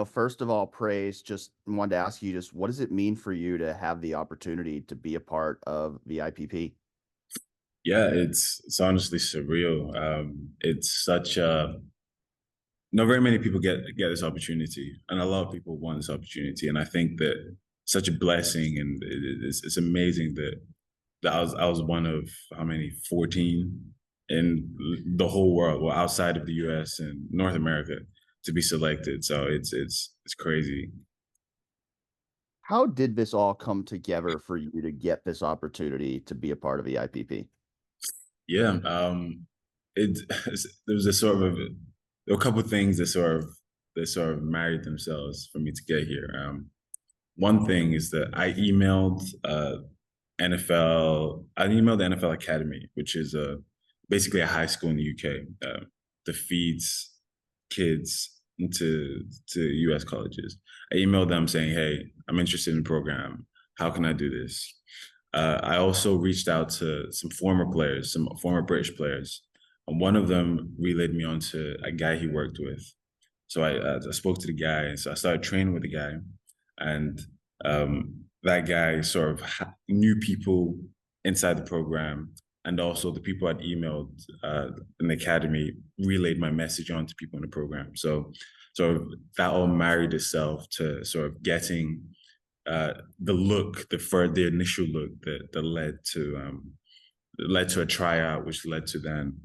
First of all, Praise, just wanted to ask you just what does it mean for you to have the opportunity to be a part of the IPP? Yeah, it's honestly surreal. It's such a not very many people get this opportunity, and a lot of people want this opportunity. And I think that such a blessing, and it's amazing that I was one of how many 14 in the whole world, well, outside of the U.S. and North America, to be selected. So it's crazy. How did this all come together for you to get this opportunity to be a part of the IPP? Yeah, it there was a sort of there were a couple of things that sort of married themselves for me to get here. One thing is that I emailed the NFL Academy, which is basically a high school in the UK that feeds kids to US colleges. I emailed them saying, "Hey, I'm interested in the program. How can I do this?" I also reached out to some former players, some former British players, and one of them relayed me on to a guy he worked with. So I spoke to the guy, and so I started training with the guy, and that guy sort of knew people inside the program, and also the people I'd emailed in the academy relayed my message on to people in the program. So that all married itself to sort of getting the initial look that led to a tryout, which led to then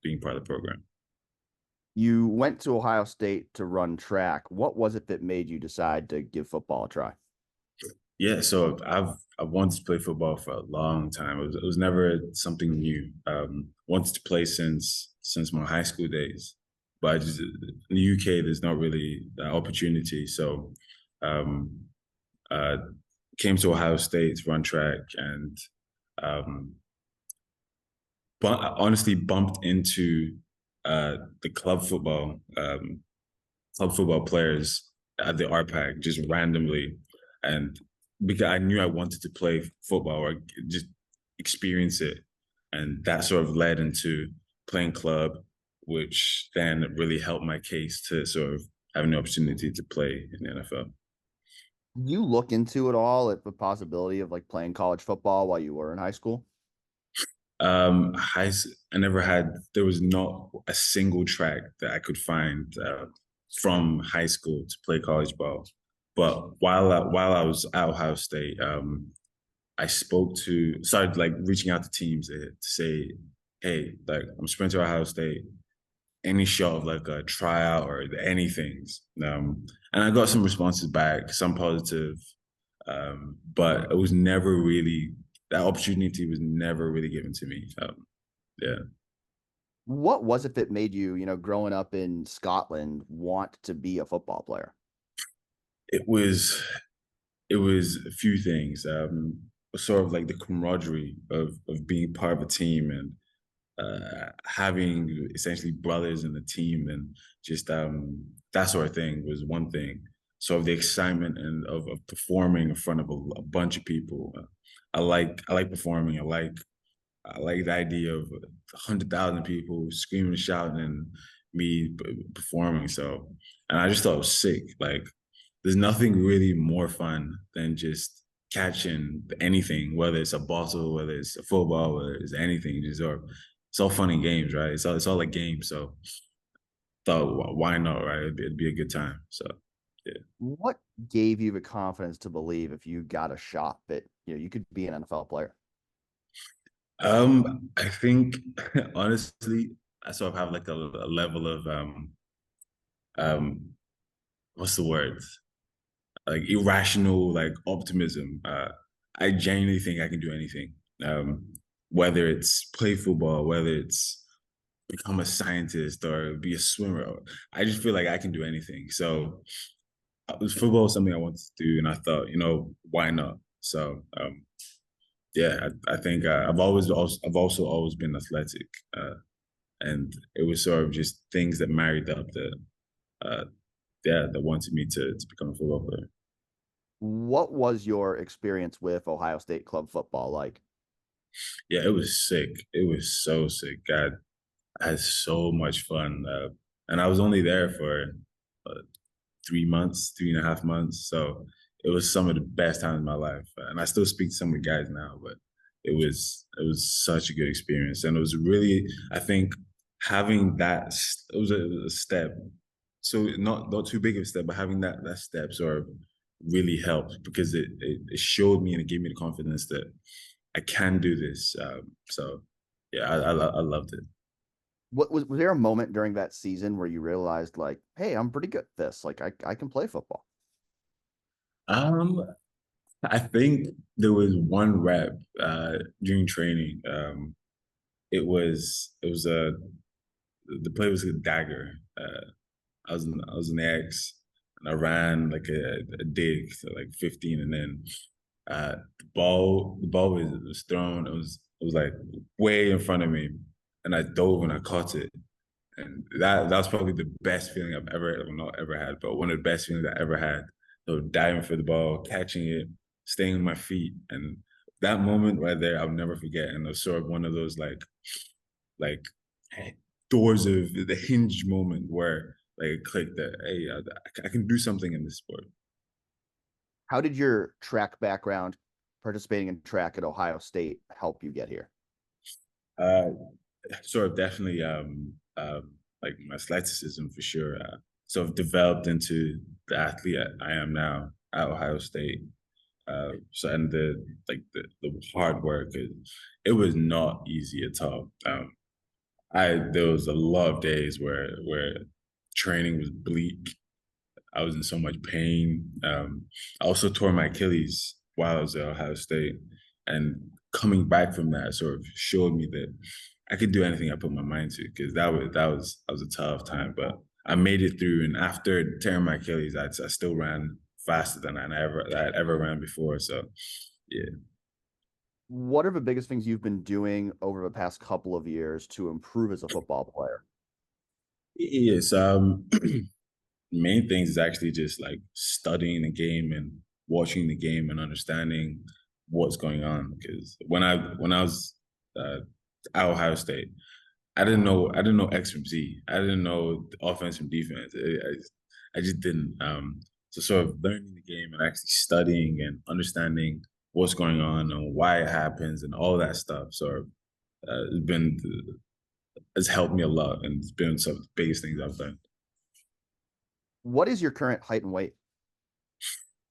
being part of the program. You went to Ohio State to run track. What was it that made you decide to give football a try? Yeah, so I've wanted to play football for a long time. It was never something new. Wanted to play since my high school days, but in the UK there's not really that opportunity. So um, uh, came to Ohio State to run track, and um, but honestly bumped into the club football players at the RPAC just randomly, and because I knew I wanted to play football or just experience it, and that sort of led into playing club, which then really helped my case to sort of having the opportunity to play in the NFL. You look into it all at the possibility of like playing college football while you were in high school? I never had. There was not a single track that I could find from high school to play college ball. But while I was at Ohio State, started like reaching out to teams to say, "Hey, like I'm sprinting to Ohio State. Any shot of like a tryout or anything." And I got some responses back, some positive, but it was never really that opportunity was never really given to me. Yeah, What was it that made you, growing up in Scotland, want to be a football player? it was it was a few things. Sort of like the camaraderie of being part of a team and having essentially brothers in the team and just that sort of thing was one thing. So the excitement and of performing in front of a bunch of people. I like performing. I like the idea of 100,000 people screaming and shouting and me performing. So, and I just thought it was sick. Like, there's nothing really more fun than just catching anything, whether it's a bottle, whether it's a football, whether it's anything. It's all fun and games, right? It's all a game. So, thought why not, right? It'd be a good time. So, yeah. What gave you the confidence to believe if you got a shot that, you could be an NFL player? I think honestly, I sort of have like a level of um what's the word? Like irrational, like optimism. I genuinely think I can do anything. Whether it's play football, whether it's become a scientist or be a swimmer, I just feel like I can do anything. So football was something I wanted to do, and I thought, why not? So yeah, I think I've also always been athletic, and it was sort of just things that married up that uh, yeah that wanted me to become a football player. What was your experience with Ohio State club football like? Yeah, it was sick. It was so sick. God, I had so much fun, and I was only there for uh, 3 months, 3.5 months. So it was some of the best times of my life, and I still speak to some of the guys now. But it was such a good experience, and it was really, I think, having that, it was a step. So not too big of a step, but having that step sort of really helped, because it showed me and it gave me the confidence that I can do this. So yeah, I loved it. What was there a moment during that season where you realized like, hey, I'm pretty good at this. Like I can play football. Um, I think there was one rep during training. It was a the play was a dagger. I was an X, and I ran like a dig, so like 15, and then the ball was thrown. It was like way in front of me, and I dove and I caught it, and that was probably the best feeling I've ever, well, not ever had, but one of the best feelings I ever had. So diving for the ball, catching it, staying on my feet, and that moment right there, I'll never forget. And it was sort of one of those like doors of the hinge moment where like it clicked that, hey, I can do something in this sport. How did your track background, participating in track at Ohio State, help you get here? Uh, Sort of definitely like my athleticism for sure. Sort of developed into the athlete I am now at Ohio State. So and the hard work, it was not easy at all. I There was a lot of days where training was bleak. I was in so much pain. I also tore my Achilles while I was at Ohio State, and coming back from that sort of showed me that I could do anything I put my mind to. Because that was a tough time, but I made it through. And after tearing my Achilles, I still ran faster than I ever ran before. So yeah. What are the biggest things you've been doing over the past couple of years to improve as a football player? Yes. Main things is actually just like studying the game and watching the game and understanding what's going on. Because when I was uh, at Ohio State, I didn't know X from Z. I didn't know the offense from defense. I just didn't. So sort of learning the game and actually studying and understanding what's going on and why it happens and all that stuff. So has helped me a lot, and it's been some of the biggest things I've done. What is your current height and weight?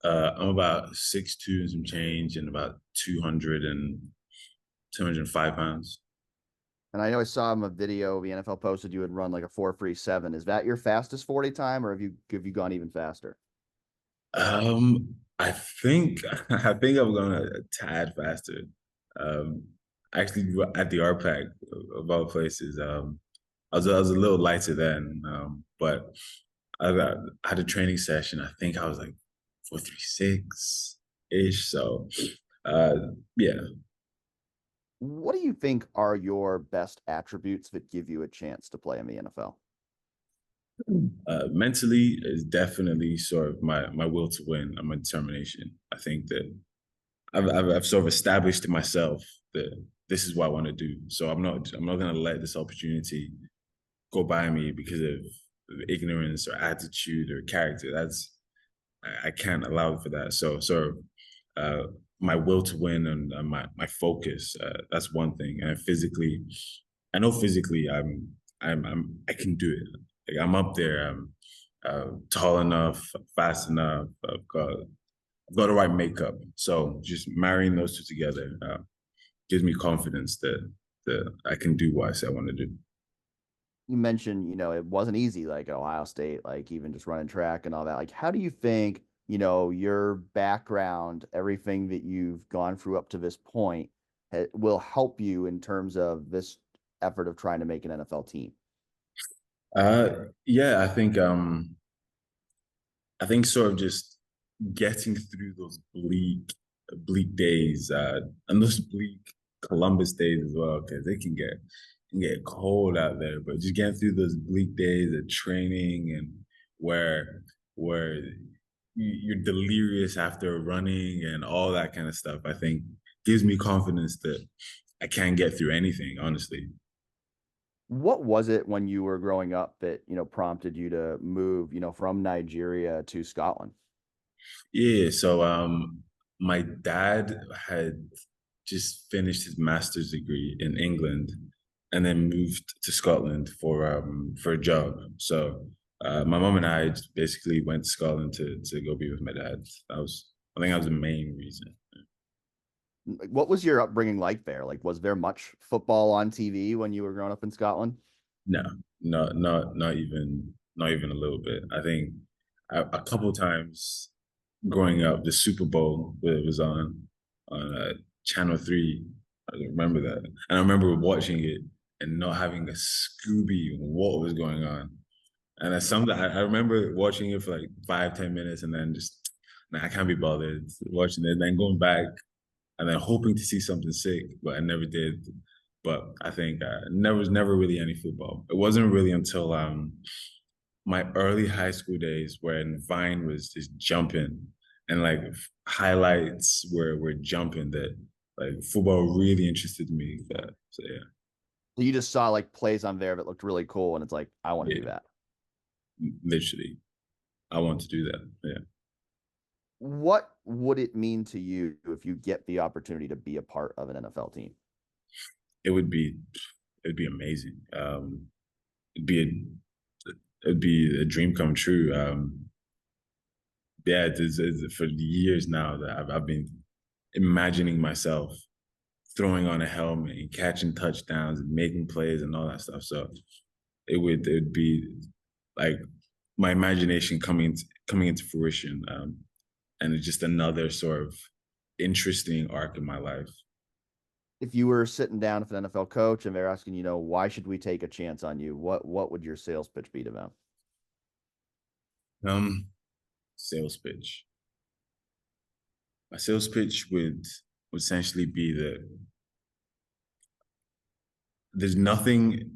I'm about 6'2" and some change, and about 205 pounds. And I know I saw in a video the NFL posted you had run like a 4.37. Is that your fastest 40 time, or have you gone even faster? I think I'm going a tad faster. Um, Actually, at the RPAC of all places, I was a little lighter then, but I had a training session. I think I was like 436 ish. So, uh, yeah. What do you think are your best attributes that give you a chance to play in the NFL? Mentally is definitely sort of my will to win and my determination. I think that I've sort of established to myself that this is what I want to do. So I'm not going to let this opportunity go by me because of ignorance or attitude or character. I can't allow for that. So sort of my will to win and my focus. That's one thing. And physically, I know physically I can do it. Like I'm up there. I'm tall enough, fast enough. I've got the right makeup. So just marrying those two together gives me confidence that I can do what I say I want to do. You mentioned, it wasn't easy, like at Ohio State, like even just running track and all that. Like, how do you think, your background, everything that you've gone through up to this point, will help you in terms of this effort of trying to make an NFL team? Yeah, I think sort of just getting through those bleak days, and those bleak Columbus days as well, because they can get cold out there. But just getting through those bleak days of training and where you're delirious after running and all that kind of stuff, I think gives me confidence that I can get through anything, honestly. What was it when you were growing up that, prompted you to move, from Nigeria to Scotland? Yeah, so my dad had just finished his master's degree in England and then moved to Scotland for a job. So my mom and I just basically went to Scotland to go be with my dad. I think that was the main reason. What was your upbringing like there? Like, was there much football on TV when you were growing up in Scotland? No, not even a little bit. I think a couple times growing up, the Super Bowl that was on Channel 3. I remember that, and I remember watching it and not having a Scooby on what was going on. And that's something I remember watching it for like 5, 10 minutes, and then just nah, I can't be bothered watching it. And then going back and then hoping to see something sick, but I never did. But I think never was never really any football. It wasn't really until my early high school days when Vine was just jumping and like highlights were jumping that like football really interested me. So yeah, So you just saw like plays on there that looked really cool, and it's like, I want to do yeah, that. literally, I want to do that. Yeah, What would it mean to you if you get the opportunity to be a part of an NFL team? it would be it'd be amazing. It'd be it'd be a dream come true. Yeah, for years now that I've been imagining myself throwing on a helmet and catching touchdowns and making plays and all that stuff. So it'd be like my imagination coming into fruition, and it's just another sort of interesting arc in my life. If you were sitting down with an NFL coach and they're asking, why should we take a chance on you? What would your sales pitch be to them? Um, Sales pitch. My sales pitch would essentially be that there's nothing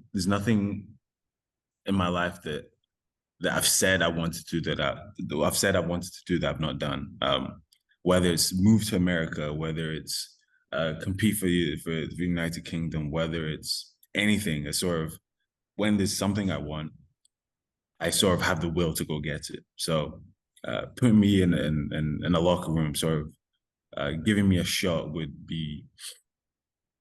in my life that I've said I want to do I've said I wanted to do that I've not done. Whether it's move to America, whether it's compete for the United Kingdom, whether it's anything, a sort of when there's something I want, I sort of have the will to go get it. So putting me in a locker room, sort of giving me a shot would be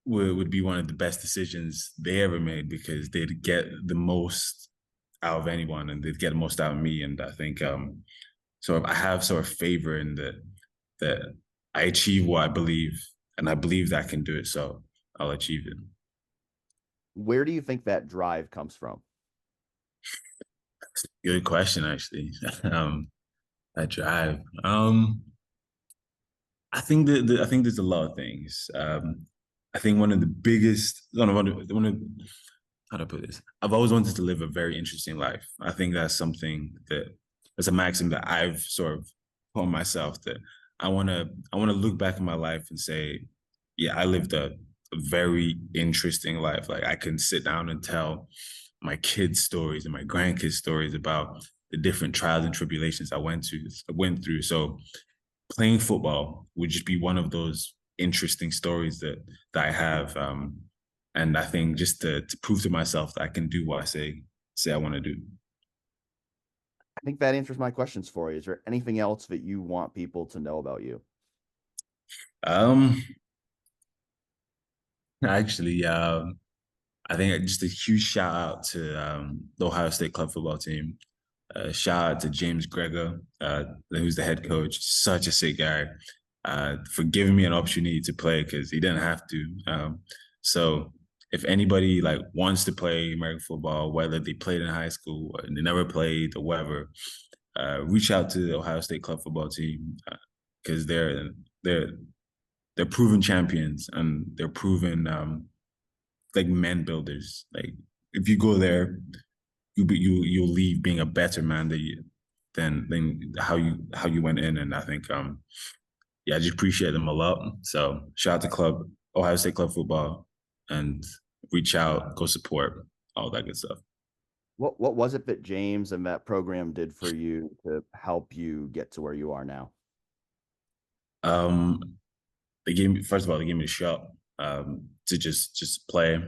one of the best decisions they ever made because they'd get the most out of anyone and they'd get the most out of me. And I think sort of I have sort of favor in that I achieve what I believe and I believe that I can do it. So I'll achieve it. Where do you think that drive comes from? Good question, actually. That drive. I think there's a lot of things. I think one of the biggest, no, one of how to put this. I've always wanted to live a very interesting life. I think that's something that's a maxim that I've sort of put on myself that I want to look back in my life and say, yeah, I lived a very interesting life. Like I can sit down and tell my kids' stories and my grandkids' stories about the different trials and tribulations I went through. So playing football would just be one of those interesting stories that I have. And I think just to prove to myself that I can do what I say I want to do. I think that answers my questions for you. Is there anything else that you want people to know about you? Um, Actually, I think just a huge shout out to the Ohio State club football team. Shout out to James Greger, who's the head coach. Such a sick guy. For giving me an opportunity to play because he didn't have to. So if anybody like wants to play American football, whether they played in high school or they never played or whatever, reach out to the Ohio State club football team because they're they're proven champions and they're proven like men builders. Like if you go there, you'll leave being a better man than how you went in. And I think yeah, I just appreciate them a lot. So shout out to club Ohio State Club Football and reach out, go support, all that good stuff. What was it that James and that program did for you to help you get to where you are now? Um, they gave me first of all they gave me a shot to just play.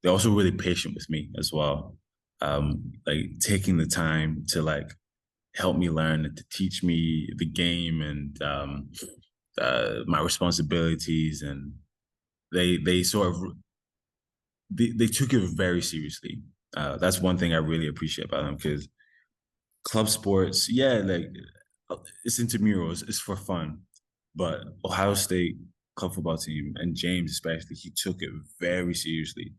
they're also really patient with me as well. Like taking the time to like help me learn, to teach me the game and my responsibilities, and they sort of they took it very seriously. That's one thing I really appreciate about them, because club sports, yeah, like it's intramurals, it's for fun, but Ohio State club football team and James especially, he took it very seriously,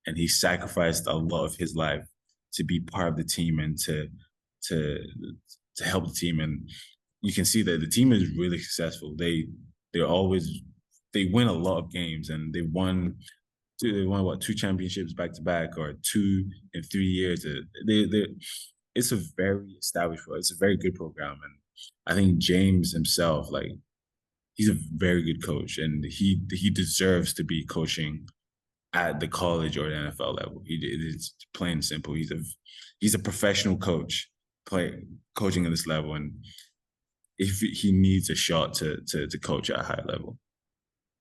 and he sacrificed a lot of his life to be part of the team and to to help the team. And you can see that the team is really successful. They're always they win a lot of games, and they won what, two championships back to back, or 2 in 3 years. They it's a very established, it's a very good program, and I think James himself, like, he's a very good coach, and he deserves to be coaching at the college or the NFL level. It's plain and simple. He's a professional coach, coaching at this level, and if he needs a shot to coach at a high level.